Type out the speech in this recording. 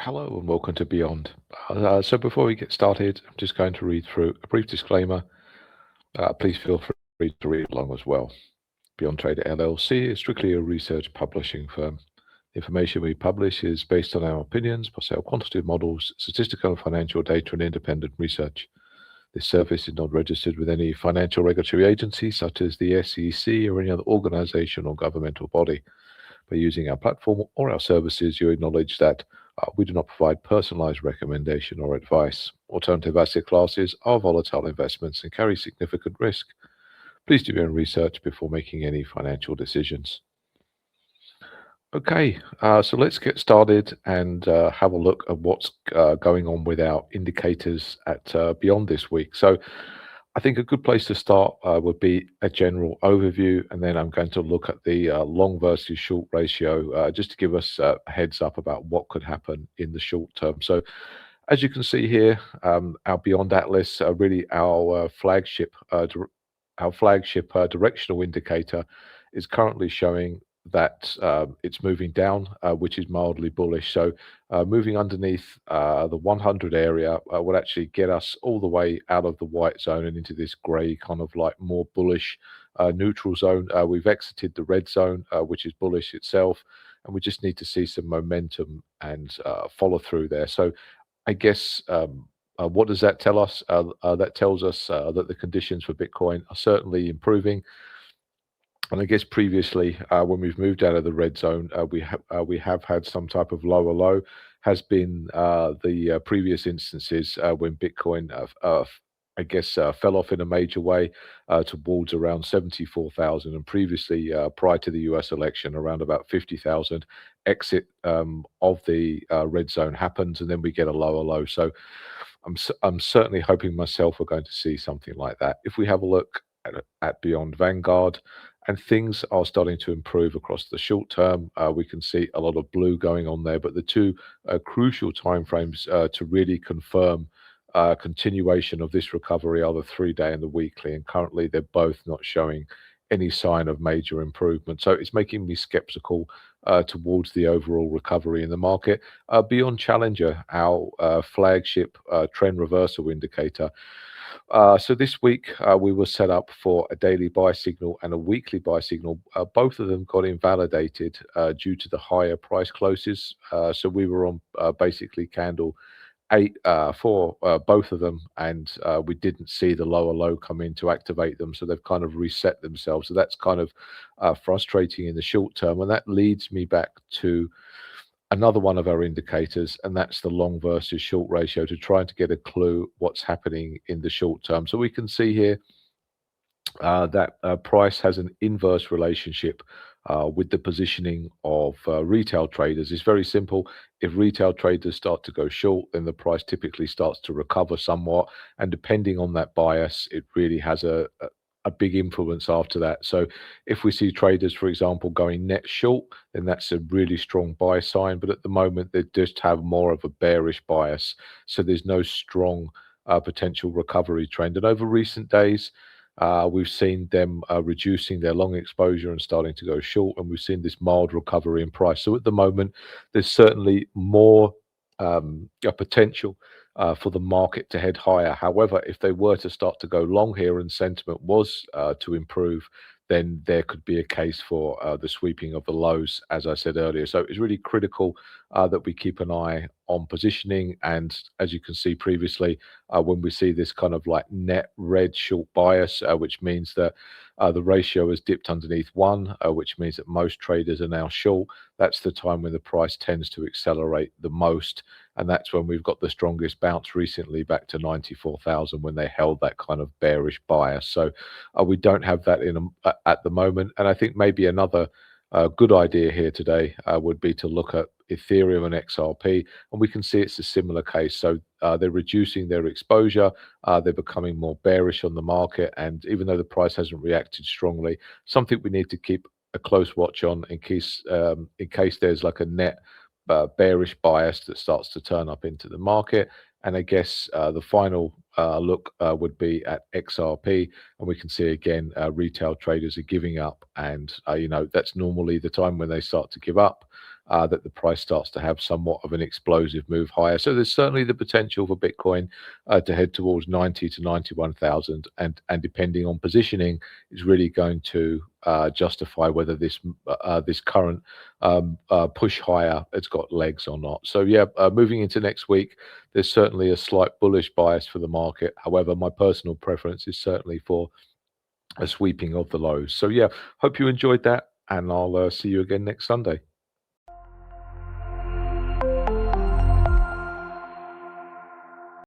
Hello and welcome to Beyond. So before we get started, I'm just going to read through a brief disclaimer. Please feel free to read along as well. Beyond Trader LLC is strictly a research publishing firm. The information we publish is based on our opinions, plus our quantitative models, statistical and financial data, and independent research. This service is not registered with any financial regulatory agency such as the SEC or any other organization or governmental body. By using our platform or our services, you acknowledge that we do not provide personalized recommendation or advice. Alternative asset classes are volatile investments and carry significant risk. Please do your own research before making any financial decisions. Okay, so let's get started and have a look at what's going on with our indicators at Beyond this week. So I think a good place to start would be a general overview, and then I'm going to look at the long versus short ratio just to give us a heads up about what could happen in the short term. So as you can see here, our Beyond Atlas, really our flagship directional indicator is currently showing that it's moving down, which is mildly bullish. So moving underneath the 100 area would actually get us all the way out of the white zone and into this gray kind of like more bullish neutral zone. We've exited the red zone, which is bullish itself, and we just need to see some momentum and follow through there. So I guess what does that tell us? That tells us that the conditions for Bitcoin are certainly improving. And I guess previously, when we've moved out of the red zone, we have had some type of lower low. Has been the previous instances when Bitcoin, I guess, fell off in a major way towards around 74,000, and previously, prior to the U.S. election, around about 50,000. Exit of the red zone happens, and then we get a lower low. So I'm certainly hoping myself we're going to see something like that. If we have a look at Beyond Vanguard, and things are starting to improve across the short term. We can see a lot of blue going on there, but the two crucial timeframes to really confirm continuation of this recovery are the 3-day and the weekly, and currently they're both not showing any sign of major improvement. So it's making me skeptical towards the overall recovery in the market. Biyond Challenger, our flagship trend reversal indicator, so this week we were set up for a daily buy signal and a weekly buy signal. Both of them got invalidated due to the higher price closes. So we were on basically candle 8 for both of them, and we didn't see the lower low come in to activate them. So they've kind of reset themselves. So that's kind of frustrating in the short term. And that leads me back to another one of our indicators, and that's the long versus short ratio, to try to get a clue what's happening in the short term. So we can see here that price has an inverse relationship with the positioning of retail traders. It's very simple. If retail traders start to go short, then the price typically starts to recover somewhat, and depending on that bias, it really has a big influence after that. So if we see traders, for example, going net short, then that's a really strong buy sign. But at the moment, they just have more of a bearish bias. So there's no strong potential recovery trend. And over recent days, we've seen them reducing their long exposure and starting to go short, and we've seen this mild recovery in price. So at the moment, there's certainly more potential for the market to head higher. However, if they were to start to go long here and sentiment was to improve, then there could be a case for the sweeping of the lows, as I said earlier. So it's really critical that we keep an eye on positioning. And as you can see previously, when we see this kind of like net red short bias, which means that the ratio has dipped underneath 1, which means that most traders are now short. That's the time when the price tends to accelerate the most. And that's when we've got the strongest bounce recently back to 94,000 when they held that kind of bearish bias. So we don't have that at the moment. And I think maybe another good idea here today would be to look at Ethereum and XRP, and we can see it's a similar case. So they're reducing their exposure, they're becoming more bearish on the market, and even though the price hasn't reacted strongly, something we need to keep a close watch on in case there's like a net bearish bias that starts to turn up into the market. And I guess the final look would be at XRP, and we can see again retail traders are giving up, and that's normally the time when they start to give up. that the price starts to have somewhat of an explosive move higher. So there's certainly the potential for Bitcoin to head towards 90 to 91,000, and depending on positioning, is really going to justify whether this current push higher has got legs or not. So yeah, moving into next week, there's certainly a slight bullish bias for the market. However, my personal preference is certainly for a sweeping of the lows. So yeah, hope you enjoyed that, and I'll see you again next Sunday.